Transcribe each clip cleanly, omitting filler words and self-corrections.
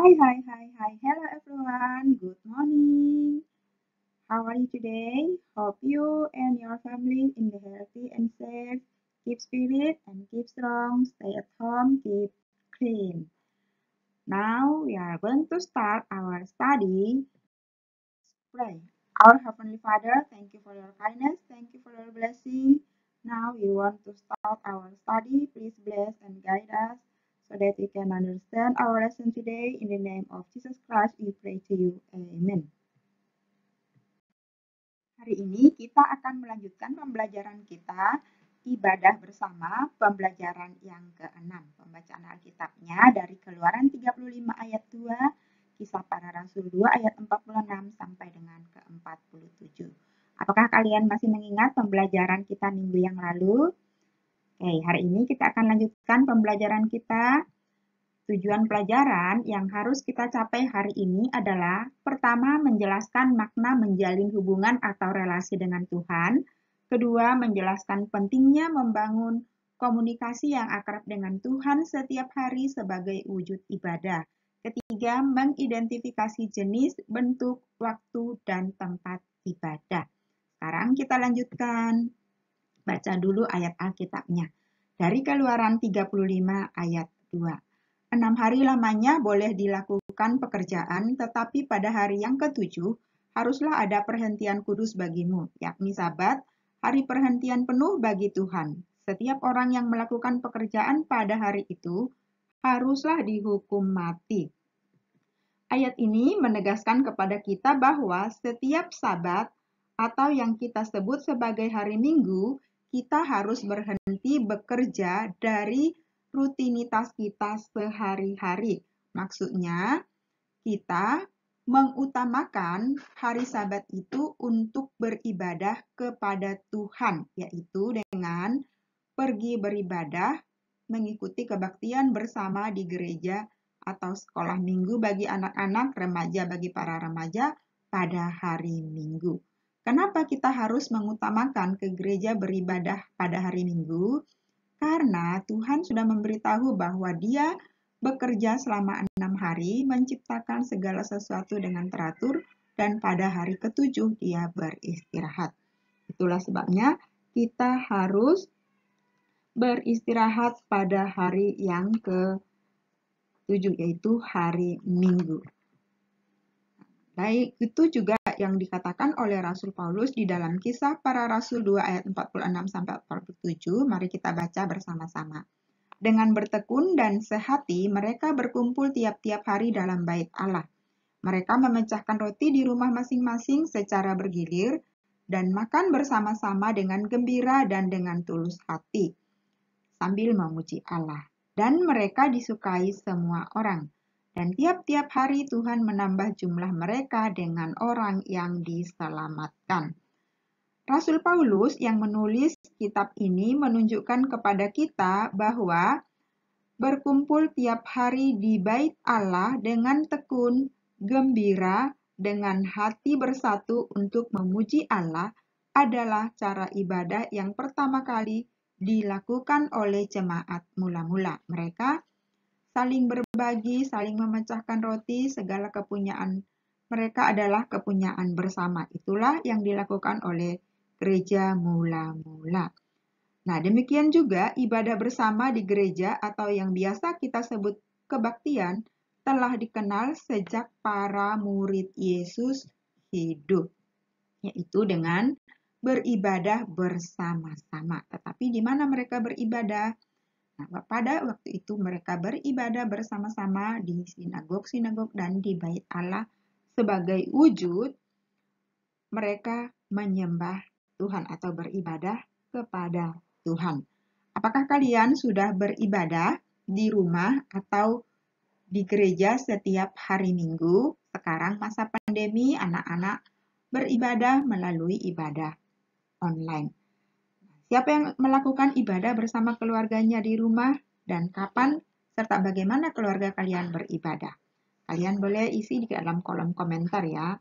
Hi. Hello everyone. Good morning. How are you today? Hope you and your family in the healthy and safe. Keep spirit and keep strong. Stay at home. Keep clean. Now we are going to start our study. Pray. Our Heavenly Father, thank you for your kindness. Thank you for your blessing. Now we want to start our study. Please bless and guide us so that we can understand our lesson today. In the name of Jesus Christ, we pray to you. Amen. Hari ini kita akan melanjutkan pembelajaran kita ibadah bersama pembelajaran yang ke-6. Pembacaan Alkitabnya dari Keluaran 35 ayat 2, Kisah Para Rasul 2 ayat 46 sampai dengan ke-47. Apakah kalian masih mengingat pembelajaran kita minggu yang lalu? Oke, hari ini kita akan lanjutkan pembelajaran kita. Tujuan pelajaran yang harus kita capai hari ini adalah pertama, menjelaskan makna menjalin hubungan atau relasi dengan Tuhan. Kedua, menjelaskan pentingnya membangun komunikasi yang akrab dengan Tuhan setiap hari sebagai wujud ibadah. Ketiga, mengidentifikasi jenis, bentuk, waktu, dan tempat ibadah. Sekarang kita lanjutkan. Baca dulu ayat Alkitabnya. Dari Keluaran 35 ayat 2. 6 hari lamanya boleh dilakukan pekerjaan, tetapi pada hari yang ke-7 haruslah ada perhentian kudus bagimu, yakni Sabat, hari perhentian penuh bagi Tuhan. Setiap orang yang melakukan pekerjaan pada hari itu haruslah dihukum mati. Ayat ini menegaskan kepada kita bahwa setiap Sabat atau yang kita sebut sebagai hari Minggu, kita harus berhenti bekerja dari rutinitas kita sehari-hari. Maksudnya, kita mengutamakan hari Sabat itu untuk beribadah kepada Tuhan, yaitu dengan pergi beribadah, mengikuti kebaktian bersama di gereja atau sekolah minggu bagi anak-anak, remaja bagi para remaja pada hari Minggu. Kenapa kita harus mengutamakan ke gereja beribadah pada hari Minggu? Karena Tuhan sudah memberitahu bahwa Dia bekerja selama 6 hari, menciptakan segala sesuatu dengan teratur, dan pada hari ke-7 Dia beristirahat. Itulah sebabnya kita harus beristirahat pada hari yang ke-7, yaitu hari Minggu. Baik, itu juga yang dikatakan oleh Rasul Paulus di dalam Kisah Para Rasul 2 ayat 46-47. Mari kita baca bersama-sama. Dengan bertekun dan sehati, mereka berkumpul tiap-tiap hari dalam bait Allah. Mereka memecahkan roti di rumah masing-masing secara bergilir dan makan bersama-sama dengan gembira dan dengan tulus hati, sambil memuji Allah. Dan mereka disukai semua orang. Dan tiap-tiap hari Tuhan menambah jumlah mereka dengan orang yang diselamatkan. Rasul Paulus yang menulis kitab ini menunjukkan kepada kita bahwa berkumpul tiap hari di bait Allah dengan tekun, gembira, dengan hati bersatu untuk memuji Allah adalah cara ibadah yang pertama kali dilakukan oleh jemaat mula-mula. Mereka saling berbagi, saling memecahkan roti, segala kepunyaan mereka adalah kepunyaan bersama. Itulah yang dilakukan oleh gereja mula-mula. Nah, demikian juga ibadah bersama di gereja atau yang biasa kita sebut kebaktian telah dikenal sejak para murid Yesus hidup, yaitu dengan beribadah bersama-sama. Tetapi di mana mereka beribadah? Nah, pada waktu itu mereka beribadah bersama-sama di sinagog-sinagog dan di bait Allah sebagai wujud mereka menyembah Tuhan atau beribadah kepada Tuhan. Apakah kalian sudah beribadah di rumah atau di gereja setiap hari Minggu? Sekarang masa pandemi, anak-anak beribadah melalui ibadah online. Siapa yang melakukan ibadah bersama keluarganya di rumah dan kapan serta bagaimana keluarga kalian beribadah? Kalian boleh isi di dalam kolom komentar ya.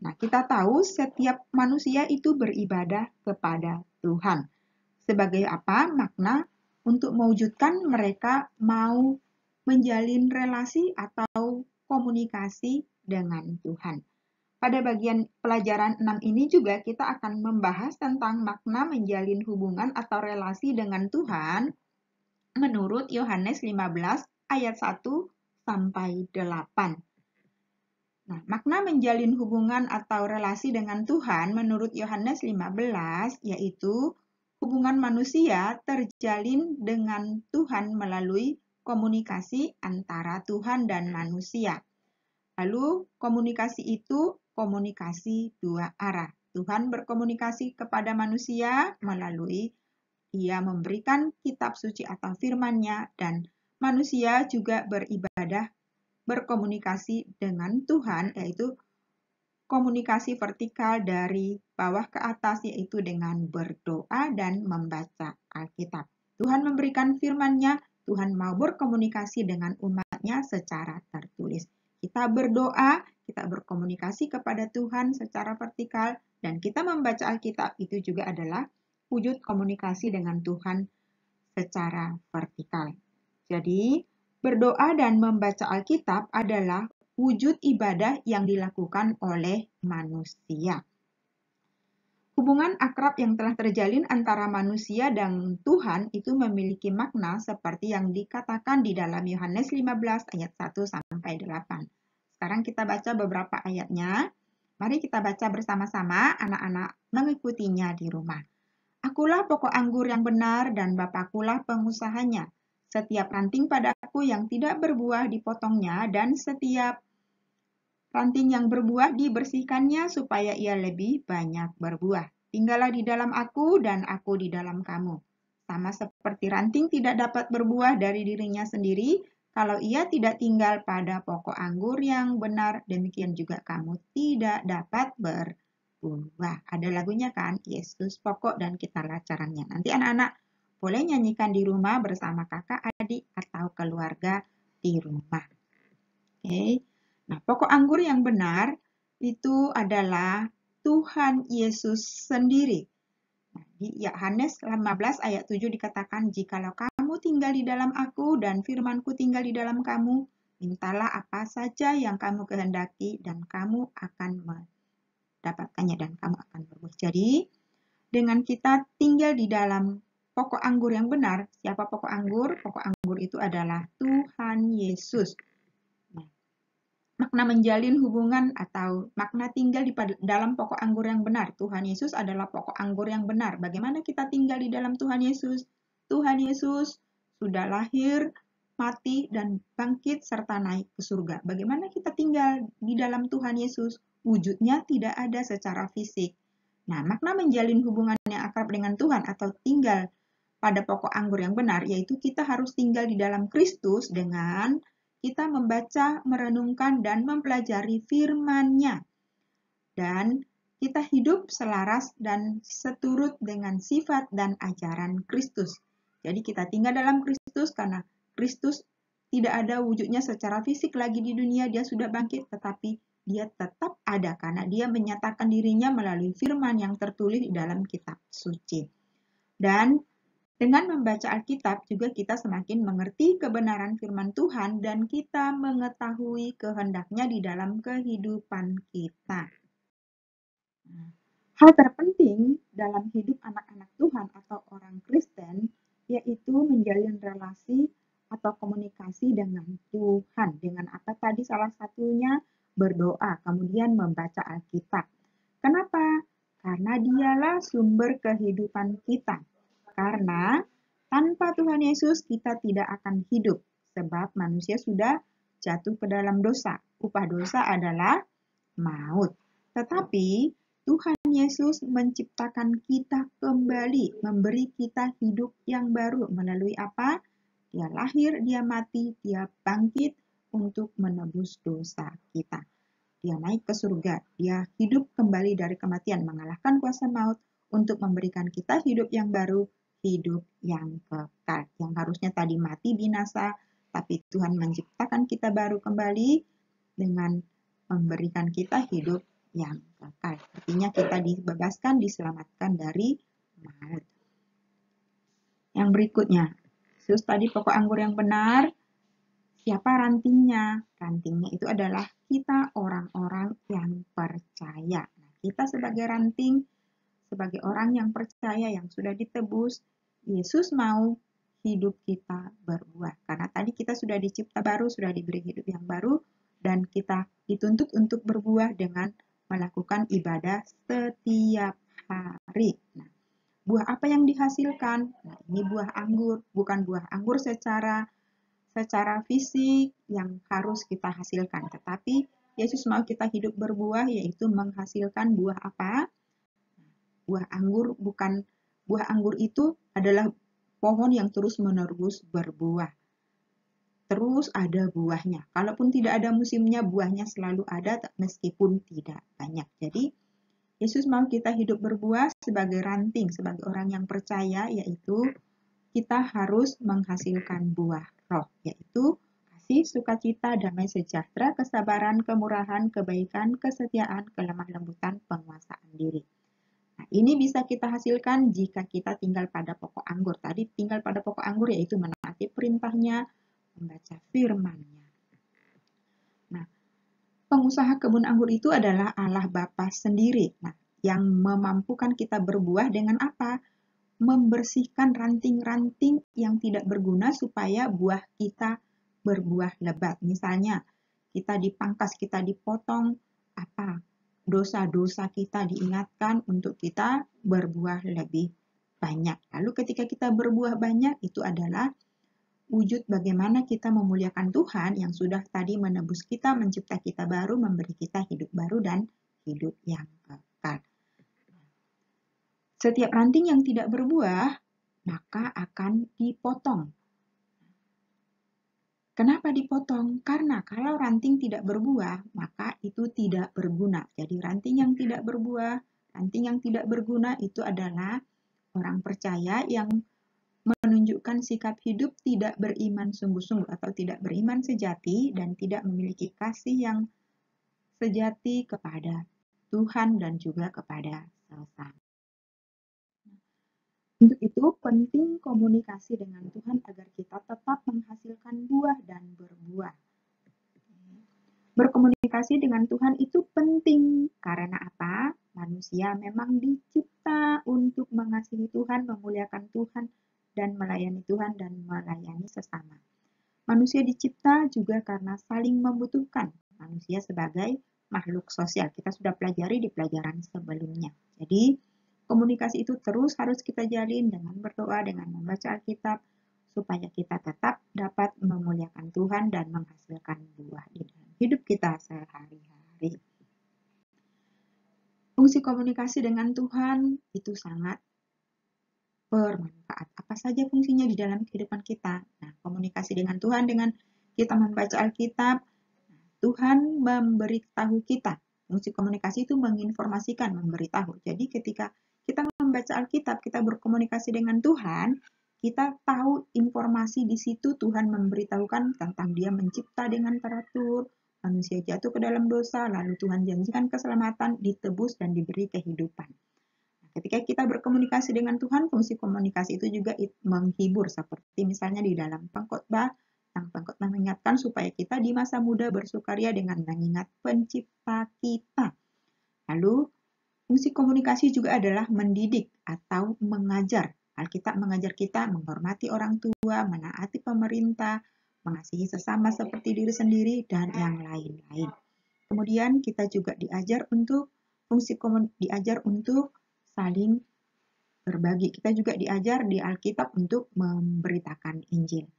Nah, kita tahu setiap manusia itu beribadah kepada Tuhan. Sebagai apa? Makna untuk mewujudkan mereka mau menjalin relasi atau berkomunikasi dengan Tuhan. Pada bagian pelajaran 6 ini juga kita akan membahas tentang makna menjalin hubungan atau relasi dengan Tuhan menurut Yohanes 15 ayat 1 sampai 8. Nah, makna menjalin hubungan atau relasi dengan Tuhan menurut Yohanes 15 yaitu hubungan manusia terjalin dengan Tuhan melalui komunikasi antara Tuhan dan manusia. Lalu komunikasi itu komunikasi dua arah. Tuhan berkomunikasi kepada manusia melalui Dia memberikan kitab suci atau firman-Nya, dan manusia juga beribadah berkomunikasi dengan Tuhan, yaitu komunikasi vertikal dari bawah ke atas, yaitu dengan berdoa dan membaca Alkitab. Tuhan memberikan firman-Nya, Tuhan mau berkomunikasi dengan umat-Nya secara tertulis. Kita berdoa, kita berkomunikasi kepada Tuhan secara vertikal, dan kita membaca Alkitab itu juga adalah wujud komunikasi dengan Tuhan secara vertikal. Jadi, berdoa dan membaca Alkitab adalah wujud ibadah yang dilakukan oleh manusia. Hubungan akrab yang telah terjalin antara manusia dan Tuhan itu memiliki makna seperti yang dikatakan di dalam Yohanes 15 ayat 1 sampai 8. Sekarang kita baca beberapa ayatnya. Mari kita baca bersama-sama, anak-anak mengikutinya di rumah. Akulah pokok anggur yang benar dan Bapakulah pengusahanya. Setiap ranting padaku yang tidak berbuah dipotongnya, dan setiap ranting yang berbuah dibersihkannya supaya ia lebih banyak berbuah. Tinggallah di dalam aku dan aku di dalam kamu. Sama seperti ranting tidak dapat berbuah dari dirinya sendiri, kalau ia tidak tinggal pada pokok anggur yang benar, demikian juga kamu tidak dapat berbuah. Ada lagunya kan? Yesus pokok dan kitalah caranya. Nanti anak-anak boleh nyanyikan di rumah bersama kakak, adik, atau keluarga di rumah. Oke. Nah, pokok anggur yang benar itu adalah Tuhan Yesus sendiri. Nah, di Yohanes 15 ayat 7 dikatakan, jikalau kamu tinggal di dalam aku dan firman-Ku tinggal di dalam kamu, mintalah apa saja yang kamu kehendaki dan kamu akan mendapatkannya dan kamu akan berbuah. Jadi, dengan kita tinggal di dalam pokok anggur yang benar, siapa pokok anggur? Pokok anggur itu adalah Tuhan Yesus. Makna menjalin hubungan atau makna tinggal di dalam pokok anggur yang benar. Tuhan Yesus adalah pokok anggur yang benar. Bagaimana kita tinggal di dalam Tuhan Yesus? Tuhan Yesus sudah lahir, mati, dan bangkit serta naik ke surga. Bagaimana kita tinggal di dalam Tuhan Yesus? Wujudnya tidak ada secara fisik. Nah, makna menjalin hubungan yang akrab dengan Tuhan atau tinggal pada pokok anggur yang benar, yaitu kita harus tinggal di dalam Kristus dengan kita membaca, merenungkan, dan mempelajari firman-Nya. Dan kita hidup selaras dan seturut dengan sifat dan ajaran Kristus. Jadi kita tinggal dalam Kristus karena Kristus tidak ada wujudnya secara fisik lagi di dunia, dia sudah bangkit, tetapi dia tetap ada karena dia menyatakan dirinya melalui firman yang tertulis di dalam kitab suci. Dan dengan membaca Alkitab juga kita semakin mengerti kebenaran firman Tuhan dan kita mengetahui kehendak-Nya di dalam kehidupan kita. Hal terpenting dalam hidup anak-anak Tuhan atau orang Kristen yaitu menjalin relasi atau komunikasi dengan Tuhan. Dengan apa tadi? Salah satunya berdoa, kemudian membaca Alkitab. Kenapa? Karena dialah sumber kehidupan kita. Karena tanpa Tuhan Yesus kita tidak akan hidup, sebab manusia sudah jatuh ke dalam dosa. Upah dosa adalah maut. Tetapi Tuhan Yesus menciptakan kita kembali, memberi kita hidup yang baru. Melalui apa? Dia lahir, dia mati, dia bangkit untuk menebus dosa kita. Dia naik ke surga, dia hidup kembali dari kematian, mengalahkan kuasa maut untuk memberikan kita hidup yang baru, hidup yang kekal. Yang harusnya tadi mati binasa, tapi Tuhan menciptakan kita baru kembali dengan memberikan kita hidup yang kekal. Artinya kita dibebaskan, diselamatkan dari maut. Yang berikutnya, Yesus tadi pokok anggur yang benar. Siapa rantingnya? Rantingnya itu adalah kita orang-orang yang percaya. Nah, kita sebagai ranting, sebagai orang yang percaya, yang sudah ditebus, Yesus mau hidup kita berbuah. Karena tadi kita sudah dicipta baru, sudah diberi hidup yang baru, dan kita dituntut untuk berbuah dengan melakukan ibadah setiap hari. Nah, buah apa yang dihasilkan? Nah, ini buah anggur, bukan buah anggur secara fisik yang harus kita hasilkan, tetapi Yesus mau kita hidup berbuah, yaitu menghasilkan buah apa? Buah anggur. Bukan, buah anggur itu adalah pohon yang terus-menerus berbuah. Terus ada buahnya. Kalaupun tidak ada musimnya, buahnya selalu ada meskipun tidak banyak. Jadi, Yesus mau kita hidup berbuah sebagai ranting, sebagai orang yang percaya, yaitu kita harus menghasilkan buah roh, yaitu kasih, sukacita, damai sejahtera, kesabaran, kemurahan, kebaikan, kesetiaan, kelemah lembutan, penguasaan diri. Nah, ini bisa kita hasilkan jika kita tinggal pada pokok anggur. Tadi tinggal pada pokok anggur yaitu menaati perintahnya, membaca firman-Nya. Nah, pengusaha kebun anggur itu adalah Allah Bapa sendiri. Nah, yang memampukan kita berbuah dengan apa? Membersihkan ranting-ranting yang tidak berguna supaya buah kita berbuah lebat. Misalnya, kita dipangkas, kita dipotong, apa? Dosa-dosa kita diingatkan untuk kita berbuah lebih banyak. Lalu ketika kita berbuah banyak, itu adalah wujud bagaimana kita memuliakan Tuhan yang sudah tadi menebus kita, mencipta kita baru, memberi kita hidup baru dan hidup yang kekal. Setiap ranting yang tidak berbuah, maka akan dipotong. Kenapa dipotong? Karena kalau ranting tidak berbuah, maka itu tidak berguna. Jadi ranting yang tidak berbuah, ranting yang tidak berguna itu adalah orang percaya yang menunjukkan sikap hidup tidak beriman sungguh-sungguh atau tidak beriman sejati dan tidak memiliki kasih yang sejati kepada Tuhan dan juga kepada sesama. Untuk itu, penting komunikasi dengan Tuhan agar kita tetap menghasilkan buah dan berbuah. Berkomunikasi dengan Tuhan itu penting. Karena apa? Manusia memang dicipta untuk mengasihi Tuhan, memuliakan Tuhan, dan melayani Tuhan dan melayani sesama. Manusia dicipta juga karena saling membutuhkan. Manusia sebagai makhluk sosial. Kita sudah pelajari di pelajaran sebelumnya. Jadi, komunikasi itu terus harus kita jalin dengan berdoa, dengan membaca Alkitab, supaya kita tetap dapat memuliakan Tuhan dan menghasilkan buah di dalam hidup kita sehari-hari. Fungsi komunikasi dengan Tuhan itu sangat bermanfaat. Apa saja fungsinya di dalam kehidupan kita? Nah, komunikasi dengan Tuhan dengan kita membaca Alkitab, Tuhan memberitahu kita. Fungsi komunikasi itu menginformasikan, memberitahu. Jadi ketika kita membaca Alkitab, kita berkomunikasi dengan Tuhan, kita tahu informasi di situ. Tuhan memberitahukan tentang Dia mencipta dengan teratur, manusia jatuh ke dalam dosa, lalu Tuhan janjikan keselamatan, ditebus, dan diberi kehidupan. Nah, ketika kita berkomunikasi dengan Tuhan, fungsi komunikasi itu juga menghibur, seperti misalnya di dalam pengkhotbah, Sang Pengkhotbah mengingatkan supaya kita di masa muda bersukaria dengan mengingat pencipta kita. Lalu, fungsi komunikasi juga adalah mendidik atau mengajar. Alkitab mengajar kita menghormati orang tua, menaati pemerintah, mengasihi sesama seperti diri sendiri, dan yang lain-lain. Kemudian kita juga diajar untuk saling berbagi. Kita juga diajar di Alkitab untuk memberitakan Injil.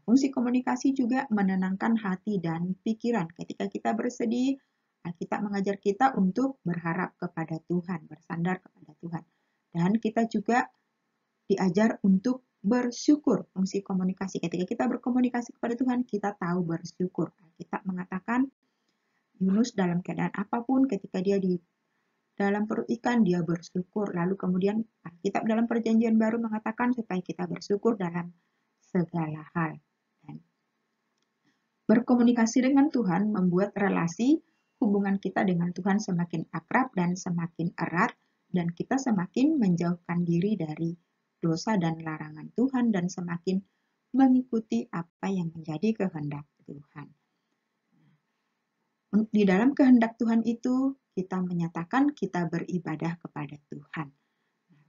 Fungsi komunikasi juga menenangkan hati dan pikiran. Ketika kita bersedih, Alkitab mengajar kita untuk berharap kepada Tuhan, bersandar kepada Tuhan. Dan kita juga diajar untuk bersyukur. Fungsi komunikasi. Ketika kita berkomunikasi kepada Tuhan, kita tahu bersyukur. Alkitab mengatakan, Yunus dalam keadaan apapun, ketika dia di dalam perut ikan, dia bersyukur. Lalu kemudian Alkitab dalam Perjanjian Baru mengatakan supaya kita bersyukur dalam segala hal. Berkomunikasi dengan Tuhan membuat relasi hubungan kita dengan Tuhan semakin akrab dan semakin erat, dan kita semakin menjauhkan diri dari dosa dan larangan Tuhan dan semakin mengikuti apa yang menjadi kehendak Tuhan. Di dalam kehendak Tuhan itu, kita menyatakan kita beribadah kepada Tuhan.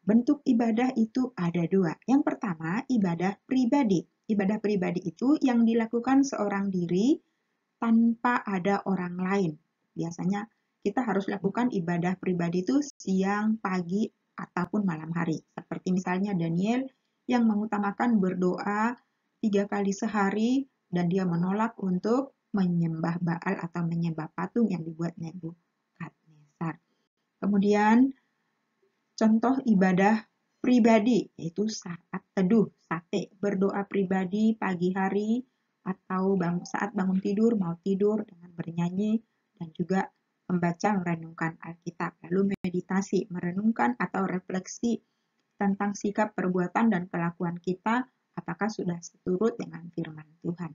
Bentuk ibadah itu ada dua. Yang pertama, ibadah pribadi. Ibadah pribadi itu yang dilakukan seorang diri tanpa ada orang lain. Biasanya kita harus lakukan ibadah pribadi itu siang, pagi, ataupun malam hari. Seperti misalnya Daniel yang mengutamakan berdoa 3 kali sehari dan dia menolak untuk menyembah Baal atau menyembah patung yang dibuat Nebukadnezar. Kemudian contoh ibadah pribadi yaitu saat teduh, sate, berdoa pribadi pagi hari atau saat bangun tidur, mau tidur dengan bernyanyi dan juga membaca merenungkan Alkitab, lalu meditasi, merenungkan atau refleksi tentang sikap, perbuatan, dan kelakuan kita apakah sudah seturut dengan firman Tuhan.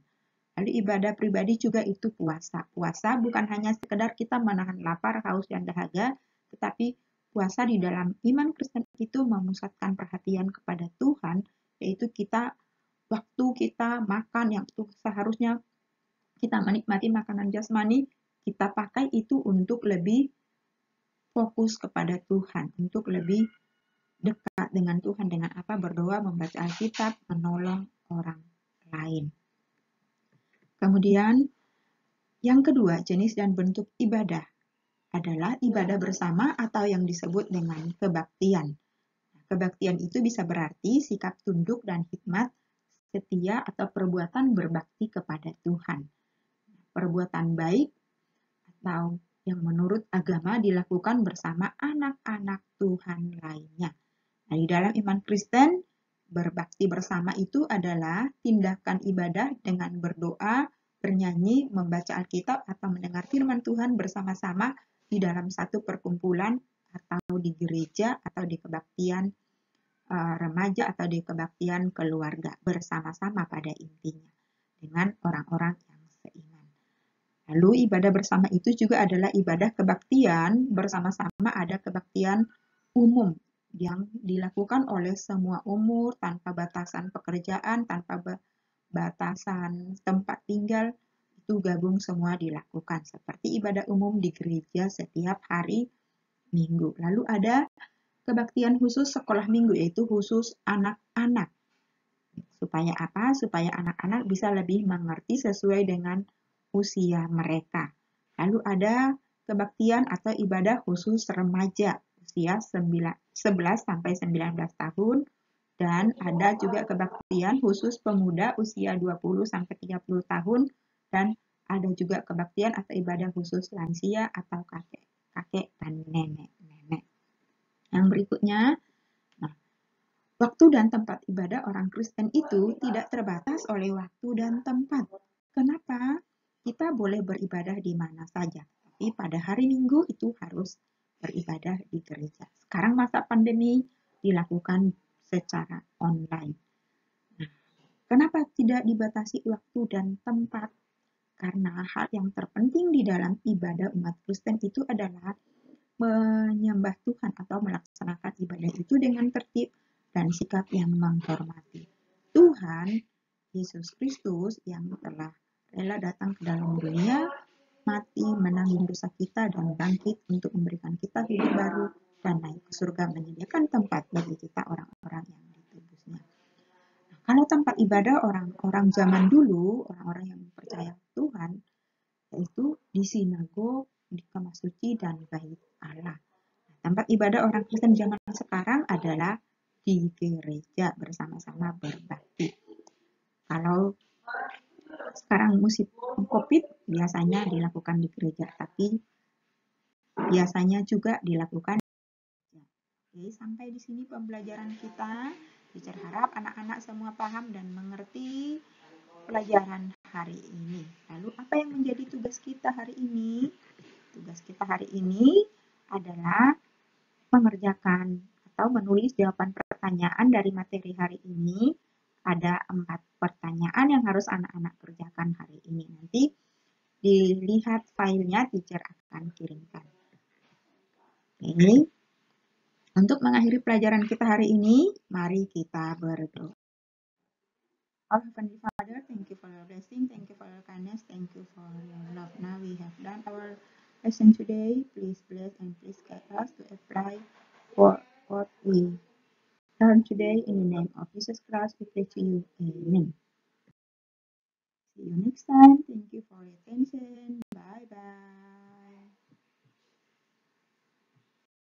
Lalu ibadah pribadi juga itu puasa. Puasa bukan hanya sekedar kita menahan lapar, haus, dan dahaga, tetapi puasa di dalam iman Kristen itu memusatkan perhatian kepada Tuhan, yaitu waktu kita makan yang itu seharusnya kita menikmati makanan jasmani, kita pakai itu untuk lebih fokus kepada Tuhan, untuk lebih dekat dengan Tuhan, dengan apa? Berdoa, membaca Alkitab, menolong orang lain. Kemudian yang kedua, jenis dan bentuk ibadah adalah ibadah bersama atau yang disebut dengan kebaktian. Kebaktian itu bisa berarti sikap tunduk dan hikmat, setia atau perbuatan berbakti kepada Tuhan. Perbuatan baik atau yang menurut agama dilakukan bersama anak-anak Tuhan lainnya. Nah, di dalam iman Kristen, berbakti bersama itu adalah tindakan ibadah dengan berdoa, bernyanyi, membaca Alkitab, atau mendengar firman Tuhan bersama-sama di dalam satu perkumpulan atau di gereja atau di kebaktian remaja atau di kebaktian keluarga bersama-sama pada intinya dengan orang-orang yang seiman. Lalu ibadah bersama itu juga adalah ibadah kebaktian bersama-sama, ada kebaktian umum yang dilakukan oleh semua umur tanpa batasan pekerjaan, tanpa batasan tempat tinggal, itu gabung semua dilakukan seperti ibadah umum di gereja setiap hari Minggu. Lalu ada kebaktian khusus sekolah minggu, yaitu khusus anak-anak. Supaya apa? Supaya anak-anak bisa lebih mengerti sesuai dengan usia mereka. Lalu ada kebaktian atau ibadah khusus remaja usia 11 sampai 19 tahun, dan ada juga kebaktian khusus pemuda usia 20 sampai 30 tahun, dan ada juga kebaktian atau ibadah khusus lansia atau kakek dan nenek-nenek. Yang berikutnya, waktu dan tempat ibadah orang Kristen itu tidak terbatas oleh waktu dan tempat. Kenapa? Kita boleh beribadah di mana saja, tapi pada hari Minggu itu harus beribadah di gereja. Sekarang masa pandemi dilakukan secara online. Nah, kenapa tidak dibatasi waktu dan tempat? Karena hal yang terpenting di dalam ibadah umat Kristen itu adalah menyembah Tuhan atau melaksanakan ibadah itu dengan tertib dan sikap yang menghormati Tuhan Yesus Kristus yang telah rela datang ke dalam dunia, mati, menanggung dosa kita, dan bangkit untuk memberikan kita hidup baru dan naik ke surga, menyediakan tempat bagi kita orang-orang yang ditebusnya. Nah, kalau tempat ibadah orang-orang zaman dulu, orang-orang yang percaya Tuhan, yaitu di sinagog, di kemah suci, dan bait Allah. Nah, tempat ibadah orang Kristen zaman sekarang adalah di gereja bersama-sama berbakti. Kalau sekarang musim COVID biasanya dilakukan di gereja, tapi biasanya juga dilakukan. Oke, sampai di sini pembelajaran kita. Teacher harap anak-anak semua paham dan mengerti pelajaran hari ini. Lalu apa yang menjadi tugas kita hari ini? Tugas kita hari ini adalah mengerjakan atau menulis jawaban pertanyaan dari materi hari ini. Ada 4 pertanyaan yang harus anak-anak kerjakan hari ini. Nanti dilihat filenya, teacher akan kirimkan. Oke. Untuk mengakhiri pelajaran kita hari ini, mari kita berdoa. Our Heavenly Father, thank you for your blessing, thank you for your kindness, thank you for your love. Now we have done our lesson today. Please bless and please guide us to apply what we learned today. In the name of Jesus Christ, we pray to you. Amen. See you next time. Thank you for your attention. Bye bye.